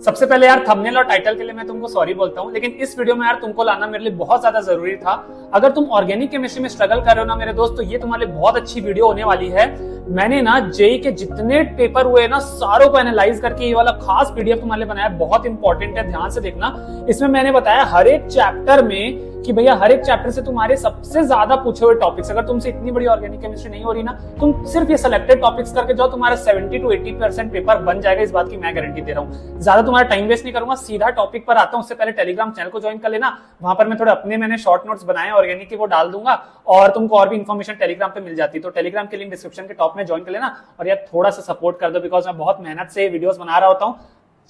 सबसे पहले यार थंबनेल और टाइटल के लिए मैं तुमको सॉरी बोलता हूँ, लेकिन इस वीडियो में यार तुमको लाना मेरे लिए बहुत ज्यादा जरूरी था। अगर तुम ऑर्गेनिक केमिस्ट्री में स्ट्रगल कर रहे हो ना मेरे दोस्त, तो ये तुम्हारे लिए बहुत अच्छी वीडियो होने वाली है। मैंने ना जेई के जितने पेपर हुए ना सारों को एनालाइज करके ये वाला खास पीडीएफ तुम्हारे लिए बनाया, बहुत इंपॉर्टेंट है, ध्यान से देखना। इसमें मैंने बताया हर एक चैप्टर में कि भैया हर एक चैप्टर से तुम्हारे सबसे ज्यादा पूछे हुए टॉपिक्स, अगर तुमसे इतनी बड़ी ऑर्गेनिक केमिस्ट्री नहीं हो रही ना, तुम सिर्फ ये सिलेक्टेड टॉपिक्स करके जाओ, तुम्हारा 70 to 80% पेपर बन जाएगा, इस बात की मैं गारंटी दे रहा हूँ। ज्यादा तुम्हारा टाइम वेस्ट नहीं करूंगा, सीधा टॉपिक पर आता हूँ। उससे पहले टेलीग्राम चैनल को ज्वाइन कर लेना, वहां पर मैं थोड़े अपने मैंने शॉर्ट नोट्स बनाए ऑर्गेनिक के, वो डाल दूंगा और तुमको और भी इन्फॉर्मेशन टेलीग्राम पे मिल जाती है। तो टेलीग्राम के लिंक डिस्क्रिप्शन के टॉप में ज्वाइन कर लेना और यार थोड़ा सा सपोर्ट कर दो, बिकॉज मैं बहुत मेहनत से वीडियोस बना रहा होता हूँ।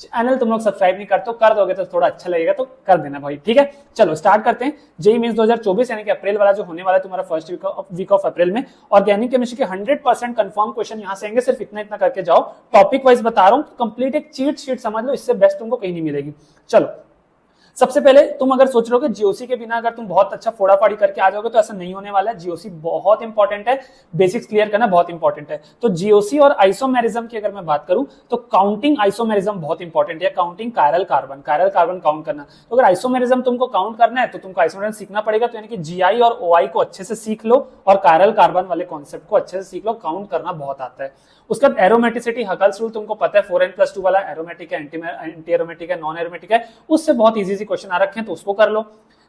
चैनल तुम लोग सब्सक्राइब नहीं करते, कर दोगे तो थोड़ा अच्छा लगेगा, तो कर देना भाई, ठीक है। चलो स्टार्ट करते हैं। जेईई मेंस 2024 यानी कि अप्रैल वाला जो होने वाला है तुम्हारा फर्स्ट वीक ऑफ अप्रैल में, ऑर्गेनिक केमिस्ट्री के 100% कंफर्म क्वेश्चन यहां से आएंगे। सिर्फ इतना इतना करके जाओ, टॉपिक वाइज बता रहा हूं, कंप्लीट एक चीट शीट समझ लो, इससे बेस्ट तुमको कहीं नहीं मिलेगी। चलो सबसे पहले तुम अगर सोच रहे हो कि जीओसी के बिना अगर तुम बहुत अच्छा फोड़ाफाड़ी करके आ जाओगे, तो ऐसा नहीं होने वाला है। जीओसी बहुत इंपॉर्टेंट है, बेसिक्स क्लियर करना बहुत इंपॉर्टेंट है। तो जीओसी और आइसोमेरिज्म की अगर मैं बात करूं, तो काउंटिंग आइसोमेरिज्म बहुत इंपॉर्टेंट है। काउंटिंग कायरल कार्बन काउंट करना। तो अगर आइसोमेरिज्म तुमको काउंट करना है तो तुमको आइसोमेरिज्म सीखना पड़ेगा। तो यानी कि जीआई और ओआई को अच्छे से सीख लो और कायरल कार्बन वाले कॉन्सेप्ट को अच्छे से सीख लो, काउंट करना बहुत आता है। उसके बाद एरोमेटिसिटी, हकल्स रूल तुमको पता है, 4n+2 वाला, एरोमेटिक है, एंटी एरोमेटिक है, नॉन एरोमेटिक है, उससे बहुत इजी क्वेश्चन आ रखे हैं, तो उसको कर लो।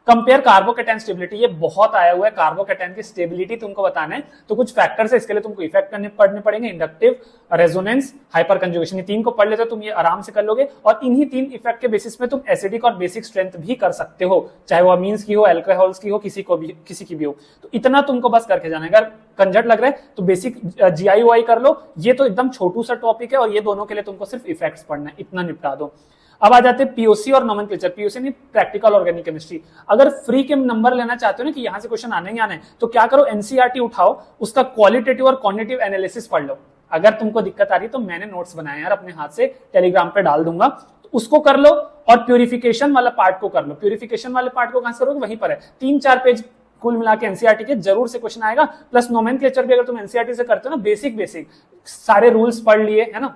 कंपेयर कार्बोकेटाइन स्टेबिलिटी, ये बहुत आया हुआ है, कार्बोकेटाइन की स्टेबिलिटी तुमको बताना है, तो कुछ फैक्टर्स है, इसके लिए तुमको इफेक्ट पढ़ने पड़ेंगे, इंडक्टिव, रेजोनेंस, हाइपर कंजुगेशन, ये तीन को पढ़ लेते हो तुम, ये आराम से कर लोगे। और इन्हीं तीन इफेक्ट के बेसिस में तुम एसिडिक और बेसिक स्ट्रेंथ भी कर सकते हो, चाहे वो अमीन्स की हो, अल्कोहल्स की हो, किसी की भी हो। तो इतना तुमको बस करके जाना है। अगर कंजट लग रहा है तो बेसिक जीआईओआई कर लो, ये तो एकदम छोटू सा टॉपिक है, और ये दोनों के लिए तुमको सिर्फ इफेक्ट्स पढ़ना है, इतना निपटा दो। अब आ जाते हैं पीओसी और नोमेनक्लेचर। पीओसी नहीं, प्रैक्टिकल ऑर्गेनिक केमिस्ट्री। अगर फ्री के नंबर लेना चाहते हो ना कि यहां से क्वेश्चन आने ही आने, तो क्या करो, एनसीईआरटी उठाओ, उसका क्वालिटेटिव और क्वांटिटेटिव एनालिसिस पढ़ लो। अगर तुमको दिक्कत आ रही है तो मैंने नोट्स बनाए यार अपने हाथ से, टेलीग्राम पे डाल दूंगा, तो उसको कर लो। और प्यूरिफिकेशन वाला पार्ट को कर लो। प्यूरिफिकेशन वाले पार्ट को कहां से करोगे, वहीं पर है, 3-4 पेज कुल मिला के एनसीईआरटी के जरूर से क्वेश्चन आएगा। प्लस नोमेनक्लेचर भी अगर तुम एनसीईआरटी से करते हो ना, बेसिक सारे रूल्स पढ़ लिए है ना,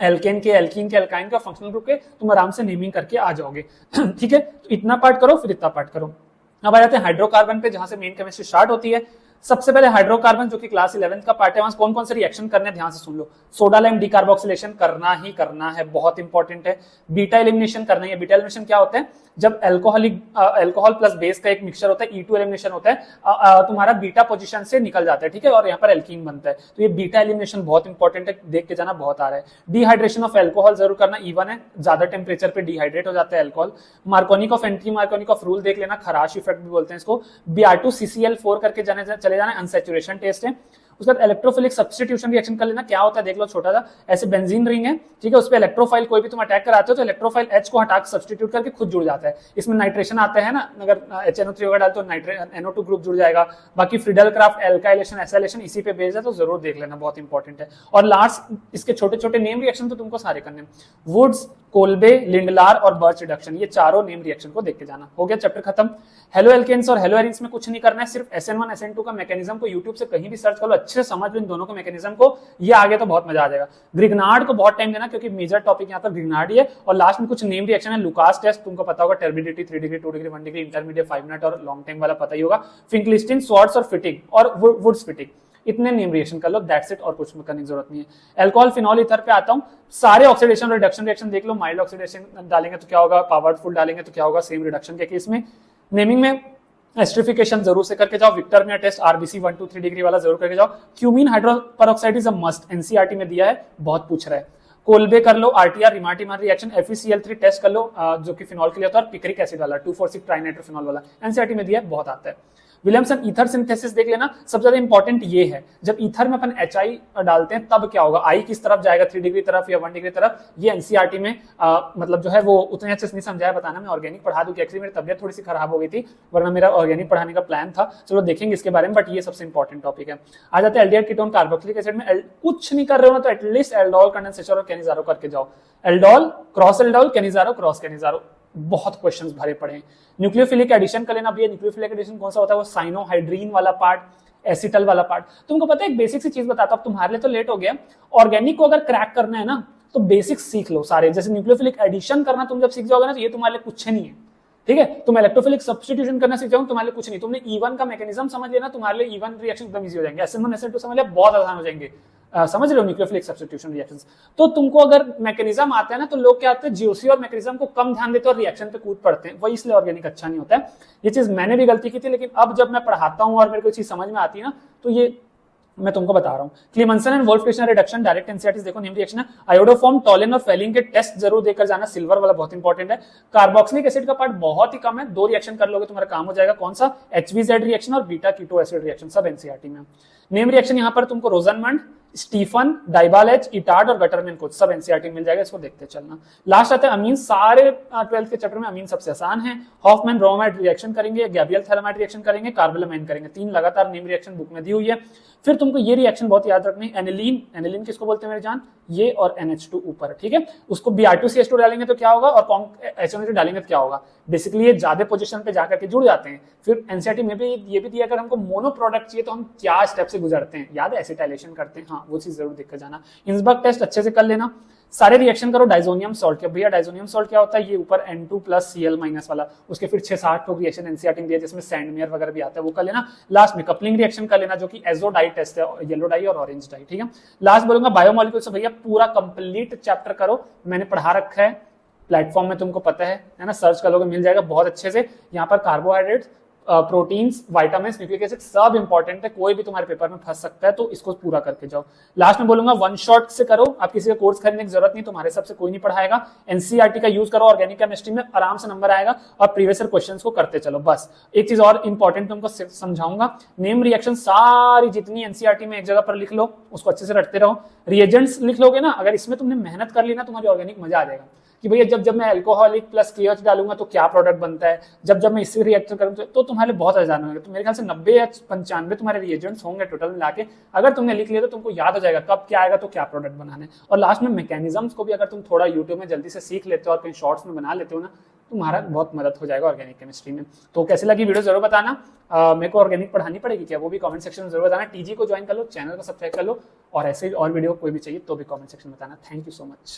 एल्केन के, एल्कीन के, एल्काइन के, फंक्शनल ग्रुप के, तुम आराम से नेमिंग करके आ जाओगे। ठीक है, तो इतना पार्ट करो, फिर इतना पार्ट करो। अब आ जाते हैं हाइड्रोकार्बन पे, जहां से मेन केमिस्ट्री स्टार्ट होती है। सबसे पहले हाइड्रोकार्बन, जो कि क्लास 11 का पार्ट है, वहां कौन कौन से रिएक्शन करने, ध्यान से सुन लो। सोडा लाइम डिकार्बोक्सिलेशन करना ही करना है, बहुत इंपॉर्टेंट है। बीटा एलिमिनेशन करना है। बीटा एलिमिनेशन क्या होता है, जब अल्कोहल प्लस बेस का एक मिक्सचर होता है, E2 एलिमिनेशन होता है, तुम्हारा बीटा पोजीशन से निकल जाता है, ठीक है, और यहाँ पर एल्कीन बनता है। तो ये बीटा एलिमिनेशन बहुत इंपॉर्टेंट है, देख के जाना, बहुत आ रहा है। डिहाइड्रेशन ऑफ अल्कोहल जरूर करना, E1 है, ज्यादा टेम्परेचर पे डिहाइड्रेट हो जाता है alcohol. मार्कोनिक of anti Markovnikov of rule देख लेना, खराश इफेक्ट भी बोलते हैं इसको। Br2CCl4 करके चले जाना, अनसैचुरेशन टेस्ट है। उसके बाद इलेक्ट्रोफिलिक सब्स्टिट्यूशन रिएक्शन कर लेना, क्या होता है देख लो, छोटा सा ऐसे बेंजीन रिंग है, ठीक है, उस पे इलेक्ट्रोफाइल कोई भी तुम अटैक कराते हो तो इलेक्ट्रोफाइल H को हटा के सब्स्टिट्यूट करके खुद जुड़ जाता है। इसमें नाइट्रेशन आता है ना, अगर HNO3 वगैरह डाल तो NO2 ग्रुप जुड़ जाएगा। बाकी फ्रीडल क्राफ्ट एल्काइलेशन एसाइलेशन इसी पे बेस्ड है, तो जरूर देख लेना, बहुत इंपॉर्टेंट है। और लास्ट इसके छोटे छोटे नेम रिएक्शन तो तुमको सारे करने, वुड्स, कोल्बे, लिंडलार और बर्च रिडक्शन, ये चारों नेम रिएक्शन को देख के जाना। हो गया चैप्टर खत्म। हेलो एल्केन्स और हेलो एरिन्स में कुछ नहीं करना है, सिर्फ SN1 SN2 का मैकेनिज्म को यूट्यूब से कहीं भी सर्च कर लो, अच्छे से समझ लो इन दोनों को मैकेनिज्म को, ये आगे तो बहुत मजा आ जाएगा। ग्रिग्नार्ड को बहुत टाइम देना, क्योंकि मेजर टॉपिक यहाँ पर ग्रिग्नार्ड ही है। और लास्ट में कुछ नेम रिएक्शन है। लुकास टेस्ट तुमको पता होगा, turbidity 3 degree 2 degree 1 degree, intermediate 5 minute और लॉन्ग टाइम वाला पता ही होगा। फिंकलिस्टीन, स्वार्ट्स और फिटिंग और वुड्स फिटिंग, इतने नेम रिएक्शन कर लो, दैट्स इट, और कुछ करने की जरूरत नहीं है। अल्कोहल फिनॉल ईथर पे आता हूं, सारे ऑक्सीडेशन रिडक्शन रिएक्शन देख लो। माइल्ड ऑक्सीडेशन डालेंगे तो क्या होगा, पावरफुल डालेंगे तो क्या होगा, सेम रिडक्शन के केस में। नेमिंग में एस्ट्रिफिकेशन जरूर से करके जाओ, विक्टर में टेस्ट RBC 1 2 3 डिग्री वाला जरूर करके जाओ। Cumene hydroperoxide is a must, NCERT में दिया है, बहुत पूछ रहा है। कोल्बे कर लो, RTR रिमार्टिमर रिएक्शन, FeCl3 टेस्ट कर लो, जो कि फिनॉल के लिए होता है, और पिक्रिक एसिड वाला 2,4,6 ट्राइनाइट्रोफिनॉल वाला, एनसीईआरटी में दिया है, बहुत आता है। विलियमसन ईथर सिंथेसिस देख लेना, सबसे ज्यादा इंपॉर्टेंट ये है, जब ईथर में अपन HI डालते हैं तब क्या होगा, I किस तरफ जाएगा, 3 डिग्री तरफ या 1 डिग्री तरफ, ये एनसीईआरटी में मतलब जो है वो उतने अच्छे से नहीं समझाया, बताना मैं ऑर्गेनिक पढ़ा दूं कि एक्चुअली मेरी तबियत थोड़ी सी खराब हो गई थी, वरना मेरा ऑर्गेनिक पढ़ाने का प्लान था। चलो देखेंगे इसके बारे में, बट ये सबसे इंपॉर्टेंट टॉपिक है। आ जाते हैं एल्डिहाइड कीटोन कार्बोक्सिलिक एसिड में। कुछ नहीं कर रहे हो ना तो एटलीस्ट एल्डोल कंडेंसेशन और कैनिजारो करके जाओ। Aldol cross aldol, Cannizzaro cross Cannizzaro, बहुत क्वेश्चंस भरे पड़े हैं। न्यूक्लियोफिलिक एडिशन कर लेना, भैया न्यूक्लियोफिलिक एडिशन कौन सा होता है, वो साइनोहाइड्रीन वाला पार्ट, एसिटल वाला पार्ट। तुमको पता है एक बेसिक सी चीज बताता हूं, तुम्हारे लिए तो लेट हो गया, ऑर्गेनिक को अगर क्रैक करना है ना तो बेसिक्स सीख लो सारे। जैसे न्यूक्लियोफिलिक एडिशन करना तुम जब सीख जाओगे ना तो ये तुम्हारे लिए कुछ नहीं है, ठीक है। तुम इलेक्ट्रोफिलिक सब्स्टिट्यूशन करना सीख जाओगे तुम्हारे लिए कुछ नहीं। तुमने E1 का मैकेनिज्म समझ लिया ना, तुम्हारे लिए E1 रिएक्शन एकदम इजी हो जाएंगे। SN1 SN2 समझ लिया, बहुत आसान हो जाएंगे। समझ रहे हो न्यूक्लियोफिलिक सब्स्टिट्यूशन रिएक्शंस। तो तुमको अगर मैकेनिज्म आता है ना, तो लोग क्या आते हैं जीओसी और मैकेनिज्म को कम ध्यान देते हैं और रिएक्शन पे कूद पड़ते हैं, वही इसलिए ऑर्गेनिक अच्छा नहीं होता है। ये चीज मैंने भी गलती की थी, लेकिन अब जब मैं पढ़ाता हूँ और मेरे को चीज समझ में आती है ना, तो ये मैं तुमको बता रहा हूँ। Clemmensen and Wolff friction reduction direct NCERT देखो, नेम रिएक्शन है। आयोडोफॉर्म, टॉलिन और फेलिन के टेस्ट जरूर देकर जाना, सिल्वर वाला बहुत इंपॉर्टेंट है। कार्बोक्सिलिक एसिड का पार्ट बहुत ही कम है, 2 रिएक्शन कर लोगे तुम्हारा काम हो जाएगा। कौन सा? HVZ रिएक्शन और बीटा कीटो एसिड रिएक्शन, सब एनसीईआरटी में। नेम रिएक्शन यहाँ पर तुमको रोजनमंड, स्टीफन, डाइबालेज, इटार्ड और गटरमैन कोच, सब एनसीईआरटी मिल जाएगा, इसको देखते चलना। लास्ट आते हैं अमीन, सारे 12th के चैप्टर में अमीन सबसे आसान है। हॉफमैन ब्रोमाइड रिएक्शन करेंगे, गैब्रियल थैलामाइड रिएक्शन करेंगे, कार्बोलामाइन करेंगे, 3 लगातार नेम रिएक्शन बुक में दी हुई है। फिर तुमको ये रिएक्शन बहुत याद रखनी, एनिलीन, एनिलीन किसको बोलते हैं मेरे जान? ये और NH2 ऊपर, ठीक है। उसको Br2CH2 डालेंगे तो क्या होगा, और HNO2 डालेंगे तो क्या होगा। बेसिकली ये ज्यादा पोजीशन पे जाकर के जुड़ जाते हैं। फिर एनसीईआरटी में भी ये भी दिया, अगर हमको मोनो प्रोडक्ट चाहिए तो हम क्या स्टेप से गुजरते हैं, याद है? एसिटाइलेशन करते हैं, हाँ वो चीज जरूर देख कर जाना। हिंसबर्ग टेस्ट अच्छे से कर लेना। सारे रिएक्शन करो डाइजोनियम सॉल्ट के। भैया डाइजोनियम सॉल्ट क्या होता है? ये ऊपर N2+Cl- वाला, उसके फिर 6-7 रिएक्शन एनसीईआरटी में दिया, जिसमें सैंडमेयर वगैरह भी आता है, वो कर लेना। लास्ट में कपलिंग रिएक्शन कर लेना, जो कि एजो डाई टेस्ट है, येलो डाई और ऑरेंज डाई, ठीक है। लास्ट बोलूंगा बायोमोलिक्यूल से, भैया पूरा कंप्लीट चैप्टर करो, मैंने पढ़ा रखा है प्लेटफॉर्म में, तुमको पता है ना, सर्च कर लोगे मिल जाएगा बहुत अच्छे से। यहाँ पर carbohydrates, proteins, vitamin, nucleic acid सब इंपॉर्टेंट है, कोई भी तुम्हारे पेपर में फंस सकता है, तो इसको पूरा करके जाओ। लास्ट में बोलूंगा 1 शॉट से करो, आप किसी का कोर्स खरीदने की जरूरत नहीं, तुम्हारे सबसे कोई नहीं पढ़ाएगा। एनसीईआरटी का यूज करो, ऑर्गेनिक केमिस्ट्री में आराम से नंबर आएगा, और प्रीवियस ईयर क्वेश्चंस को करते चलो। बस एक चीज और इंपॉर्टेंट तुमको समझाऊंगा, नेम रिएक्शन सारी जितनी एनसीईआरटी में एक जगह पर लिख लो, उसको अच्छे से रटते रहो। रिएजेंट्स लिख लोगे ना, अगर इसमें तुमने मेहनत कर ली ना, तुम्हारी ऑर्गेनिक मजा आ जाएगा कि भैया जब मैं अल्कोहलिक प्लस KOH डालूंगा तो क्या प्रोडक्ट बनता है, जब मैं इससे रिएक्शन करूंगा तो तुम्हारे लिए बहुत आसान होगा। तो मेरे ख्याल से 90 या 95 तुम्हारे रिएजेंट्स होंगे टोटल मिला के। अगर तुमने लिख लिया तो तुमको याद हो जाएगा कब क्या आएगा तो क्या प्रोडक्ट बनाने। और लास्ट में मैकेनिज्म्स को भी अगर तुम थोड़ा यूट्यूब में जल्दी से सीख लेते हो और कहीं शॉर्ट्स में बना लेते हो ना, तुम्हारा बहुत मदद हो जाएगा ऑर्गेनिक केमिस्ट्री में। तो कैसे लगी वीडियो जरूर बताना। मेरे को ऑर्गेनिक पढ़ानी पड़ेगी क्या, वो भी कमेंट सेक्शन में जरूर बताना। TG को ज्वाइन कर लो, चैनल को सब्सक्राइब कर लो, और ऐसे और वीडियो कोई भी चाहिए तो भी कमेंट सेक्शन में बताना। Thank you so much.